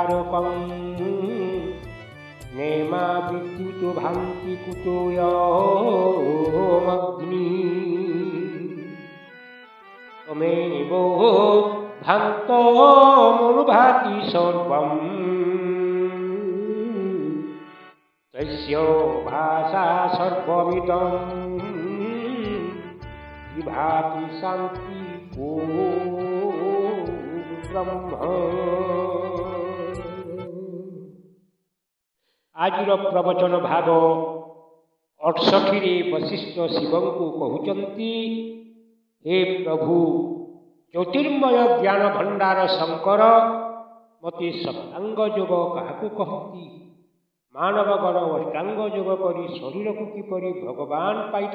तारकं नेमा विद्युत भान्ति कुतोऽयमग्नि त्वमेव भान्तमनुभाति सर्वम् तस्य भाषा सर्वमिदं विभाति शान्ति ब्रह्म। आजिर प्रवचन भाग 68 रे वशिष्ठ शिव को कहउचंती, हे प्रभु ज्योतिर्मय ज्ञान भंडार शंकर मते सप्तांग योग क्या कहती। मानवगण अष्टांग योग करी शरीर को किपरि भगवान पाई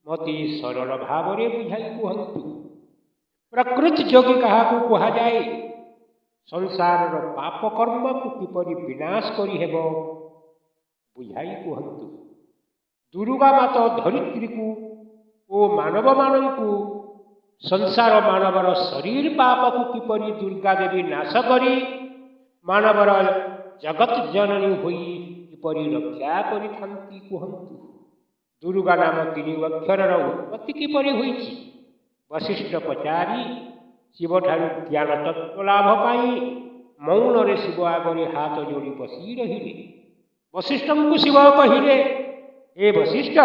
मते सरल भाव में बुझाई कहतु। प्रकृति योगी क्या कह जाए, संसार पाप कर्म को किपरि विनाश करी हेबो बुझाई कहतु। दुर्गा माता धरित्री को ओ मानव मानू संसार मानवर शरीर पाप को किपरि दुर्गा देवी नाश करी मानवर जगत जननी होई किपरि रक्षा करि थांती कहतु। दुर्गा नाम 3 अक्षर उत्पत्ति किपरि होईछि वशिष्ठ पचारि शिवठारु ज्ञान तत्व लाभ पाई मौन रे शिव आगरे हाथ जोड़ी बसी रहिले। वशिष्ठ को शिव कहिले, हे वशिष्ठ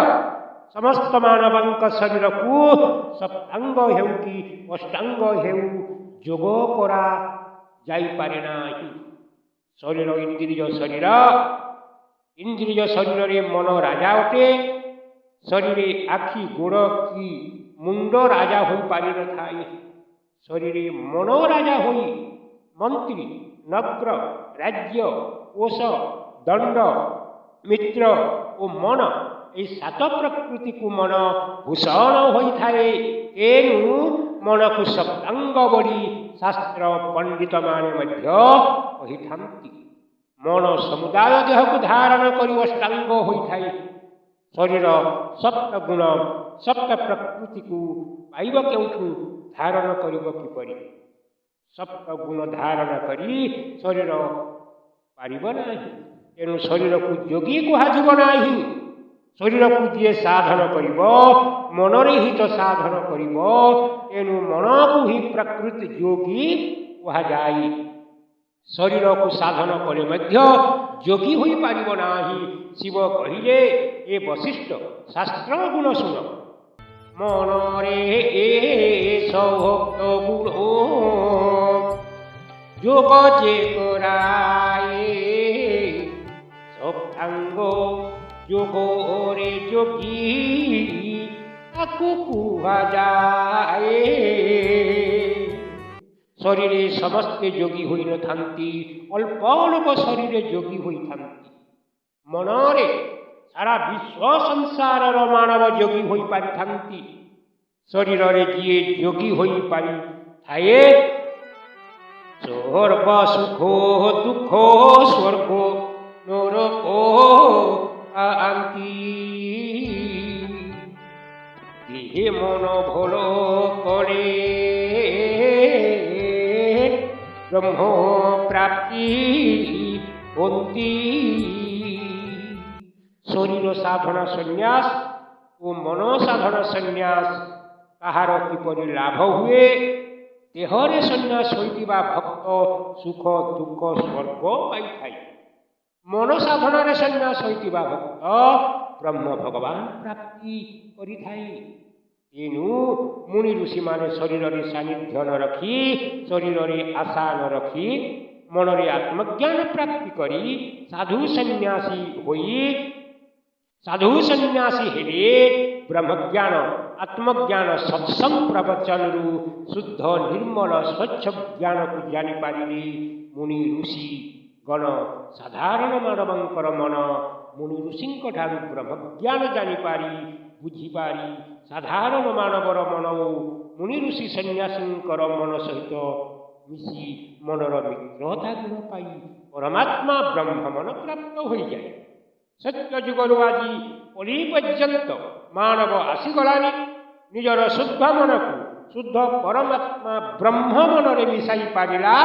समस्त मानवंक शरीर को सप्तांग हेउ कि अष्टांग हेउ जोग करा जाई पारे नाही। शरीर इंद्रिय शरीर रे मन राजा अटे। शरीर आखि गोड़ कि मुंड राजा हो पारि न थाए। शरीर मन राजा होई मंत्री नगर राज्य कोश दंड मित्र ओ मन ए 7 प्रकृति को मन भूषण होई थाए। एनु मन को सप्तांग बड़ी शास्त्र पंडित माने मध्य कहि थांती। मन समुदाय देह को धारण करी अष्टांग होई थाए। शरीर सप्त गुण सप्त प्रकृति को पाइब केउठु धारण करिब किपरि। सप्त गुण धारण करी शरीर पारिब नाही। तेणु शरीर को योगी कहाजिब नाही। शरीर को जी साधन करिब मन रे ही तो साधन करिब। तेणु मन को ही प्रकृति योगी कहा जाए। शरीर को साधन करे मध्य योगी होई पारिब नाही। शिव कहिले, ए वशिष्ठ शास्त्र गुण सुन। मन रे भक्त गुण योग जे कराए सप्तांग योग रे योगी ताकू कुहा जाए। शरीर समस्ते योगी होई न थांती, अल्प अल्प शरीर योगी होई थांती। मनरे सारा विश्व संसार मानव योगी होई पारि थांती। शरीर रे जी योगी होई पारि थाए सर्व सुख दुख स्वर्ग नरक आंती। देहे मन भल करे ब्रह्म प्राप्ति होती। शरीर साधना संन्यास और मनो साधना संन्यास कहार किपरि लाभ हुए। देहरे संन्यास होइतिबा भक्त सुख दुख स्वर्ग पाई थाए। मन साधना रे संन्यास होइतिबा भक्त ब्रह्म भगवान प्राप्ति करि थाए। तेणु मुनि ऋषि माने शरीर रे सानिध्य न रखी शरीर रे आशा न रखी मन रे आत्मज्ञान प्राप्ति करी साधु सन्यासी होई। साधु सन्यासी हेले ब्रह्मज्ञान आत्मज्ञान सत्संग प्रवचन शुद्ध निर्मल स्वच्छ ज्ञान को जानी पारिले। मुनि ऋषि गण साधारण मानवंकर मन मुनि ऋषिंक ठारू ब्रह्मज्ञान जानी पारी बुझी पारी साधारण मानवर मन मुनि ऋषि सन्यासींकर मन सहित मिसी मनर मित्रता गुण पाई परमात्मा ब्रह्म मन प्राप्त हो जाए। सत्य जुगरु आज ओली पर्यंत मानव आसीगलानी निजर शुद्ध मन को शुद्ध परमात्मा ब्रह्म मन रे मिसाई पारिला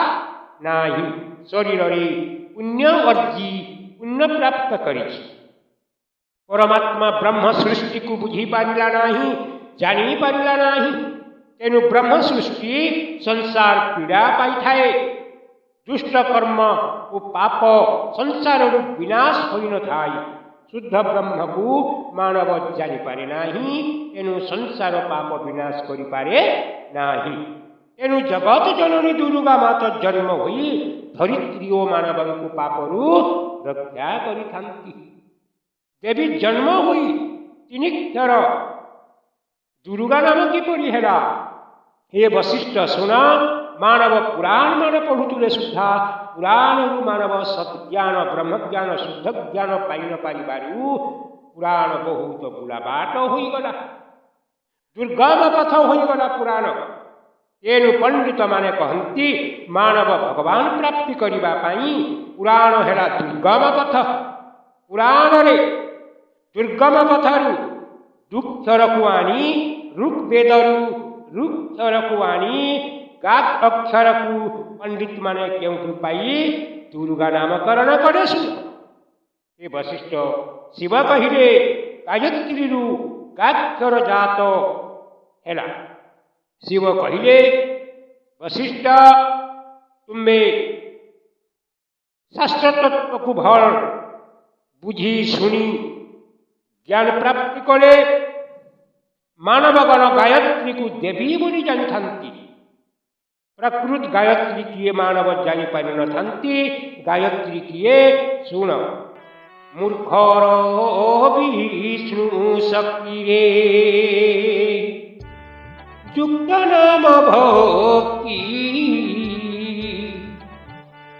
ନାହିଁ। ଶରୀରରେ ପୁଣ୍ୟ ଅର୍ଜି ପୁଣ୍ୟ ପ୍ରାପ୍ତ କରିଛି। ପରମାତ୍ମା ବ୍ରହ୍ମ ସୃଷ୍ଟିକୁ ବୁଝିପାରିଲା ନାହିଁ, ଜାଣିପାରିଲା ନାହିଁ। ତେଣୁ ବ୍ରହ୍ମ ସୃଷ୍ଟି ସଂସାର ପୀଡ଼ା ପାଇଥାଏ। ଦୁଷ୍ଟ କର୍ମ ଓ ପାପ ସଂସାରରୁ ବିନାଶ ହୋଇନଥାଏ। ଶୁଦ୍ଧ ବ୍ରହ୍ମକୁ ମାନବ ଜାଣିପାରେ ନାହିଁ, ତେଣୁ ସଂସାର ପାପ ବିନାଶ କରିପାରେ ନାହିଁ। ତେଣୁ ଜଗତ ଜନନୀ ଦୁର୍ଗା ମାତା ଜନ୍ମ ହୋଇ ଧରିତ୍ରୀ ଓ ମାନବଙ୍କୁ ପାପରୁ ରକ୍ଷା କରିଥାନ୍ତି। ଦେବୀ ଜନ୍ମ ହୋଇ 3 ଥର ଦୁର୍ଗା ନାମ କିପରି ହେଲା? ହେ ବଶିଷ୍ଠ ଶୁଣ, ମାନବ ପୁରାଣ ମାନ ପଢ଼ୁଥିଲେ ସୁଦ୍ଧା ପୁରାଣରୁ ମାନବ ସତ୍ଜ୍ଞାନ ବ୍ରହ୍ମଜ୍ଞାନ ଶୁଦ୍ଧ ଜ୍ଞାନ ପାଇ ନ ପାରିବାରୁ ପୁରାଣ ବହୁତ ବୁଲାବାଟ ହୋଇଗଲା, ଦୁର୍ଗମ ପଥ ହୋଇଗଲା ପୁରାଣ। ତେଣୁ ପଣ୍ଡିତମାନେ କହନ୍ତି ମାନବ ଭଗବାନ ପ୍ରାପ୍ତି କରିବା ପାଇଁ ପୁରାଣ ହେଲା ଦୁର୍ଗମ ପଥ। ପୁରାଣରେ ଦୁର୍ଗମ ପଥରୁ ଦୁଃଖରକୁ ଆଣି ଋଗ୍ବେଦରୁ ଋକ୍ଷରକୁ ଆଣି ଗାତ୍ ଅକ୍ଷରକୁ ପଣ୍ଡିତମାନେ କେଉଁଠୁ ପାଇ ଦୁର୍ଗା ନାମକରଣ କରେ ଶୁଣ। ଏ ବଶିଷ୍ଠ ଶିବ କହିଲେ ଗାୟତ୍ରୀରୁ ଗାକ୍ଷର ଜାତ ହେଲା। ଶିବ କହିଲେ ବଶିଷ୍ଠ ତୁମେ ଶାସ୍ତ୍ର ତତ୍ତ୍ୱକୁ ଭଲ ବୁଝି ଶୁଣି ଜ୍ଞାନ ପ୍ରାପ୍ତି କଲେ ମାନବଗଣ ଗାୟତ୍ରୀକୁ ଦେବୀ ବୋଲି ଜାଣିଥାନ୍ତି। ପ୍ରକୃତ ଗାୟତ୍ରୀ କିଏ ମାନବ ଜାଣିପାରିନଥାନ୍ତି। ଗାୟତ୍ରୀ କିଏ ଶୁଣ। ମୂର୍ଖର ବିଷ୍ଣୁ ଶକ୍ତିରେ ଯୁକ୍ତ ନାମ ଭକ୍ତି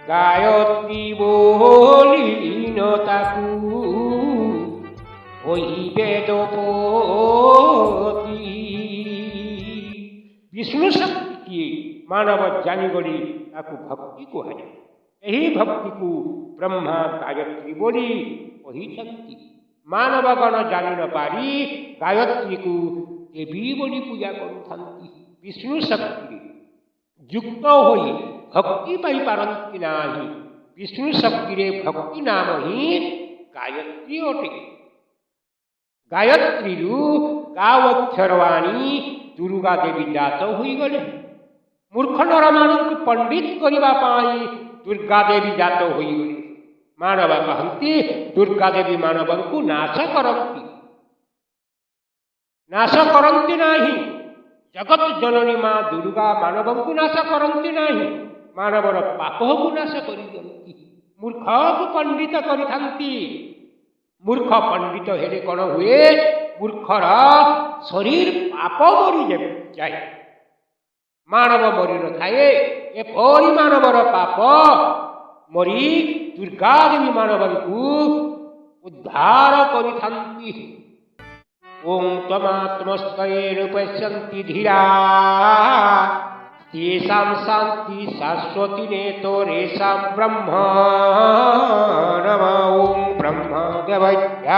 ଗାୟତ୍ରୀ ବୋଲିନ ତାକୁ ହୋଇ ବେଦପତି। ବିଷ୍ଣୁ ଶକ୍ତି କିଏ ମାନବ ଜାଣିଗଳି ତାକୁ ଭକ୍ତି କୁହାଯାଏ। ଏହି ଭକ୍ତିକୁ ବ୍ରହ୍ମା ଗାୟତ୍ରୀ ବୋଲି କହିଛନ୍ତି। ମାନବଗଣ ଜାଣି ନ ପାରି ଗାୟତ୍ରୀକୁ ଦେବୀ ବୋଲି ପୂଜା କରୁଥାନ୍ତି। ବିଷ୍ଣୁ ଶକ୍ତିରେ ଯୁକ୍ତ ହୋଇ ଭକ୍ତି ପାଇପାରନ୍ତି ନାହିଁ। ବିଷ୍ଣୁ ଶକ୍ତିରେ ଭକ୍ତି ନାମ ହିଁ ଗାୟତ୍ରୀ ଅଟେ। ଗାୟତ୍ରୀରୁ ଗାଓ ଅକ୍ଷର ଆଣି ଦୁର୍ଗା ଦେବୀ ଜାତ ହୋଇଗଲେ। ମୂର୍ଖ ନରମାନଙ୍କୁ ପଣ୍ଡିତ କରିବା ପାଇଁ ଦୁର୍ଗା ଦେବୀ ଜାତ ହୋଇଗଲେ। ମାନବ କହନ୍ତି ଦୁର୍ଗା ଦେବୀ ମାନବଙ୍କୁ ନାଶ କରନ୍ତି। ନାଶ କରନ୍ତି ନାହିଁ। ଜଗତ ଜନନୀ ମା ଦୁର୍ଗା ମାନବଙ୍କୁ ନାଶ କରନ୍ତି ନାହିଁ, ମାନବର ପାପକୁ ନାଶ କରିଦିଅନ୍ତି। ମୂର୍ଖକୁ ପଣ୍ଡିତ କରିଥାନ୍ତି। ମୂର୍ଖ ପଣ୍ଡିତ ହେଲେ କ'ଣ ହୁଏ? ମୂର୍ଖର ଶରୀର ପାପ ମରିଯାଏ, ମାନବ ମରିନଥାଏ। ଏପରି ମାନବର ପାପ ମରି ଦୁର୍ଗା ଦେବୀ ମାନବଙ୍କୁ ଉଦ୍ଧାର କରିଥାନ୍ତି। ଓಂ ତ୍ୱମାତ୍ମସ୍ତୟେନ ପଶ୍ୟନ୍ତି ଧୀରା ତେଷାଂ ଶାନ୍ତି ଶାଶ୍ୱତୀ ନେତୋରେଷାଂ ବ୍ରହ୍ମ ନମଃ। ଓಂ ବ୍ରହ୍ମଦେବୈଭ୍ୟଃ।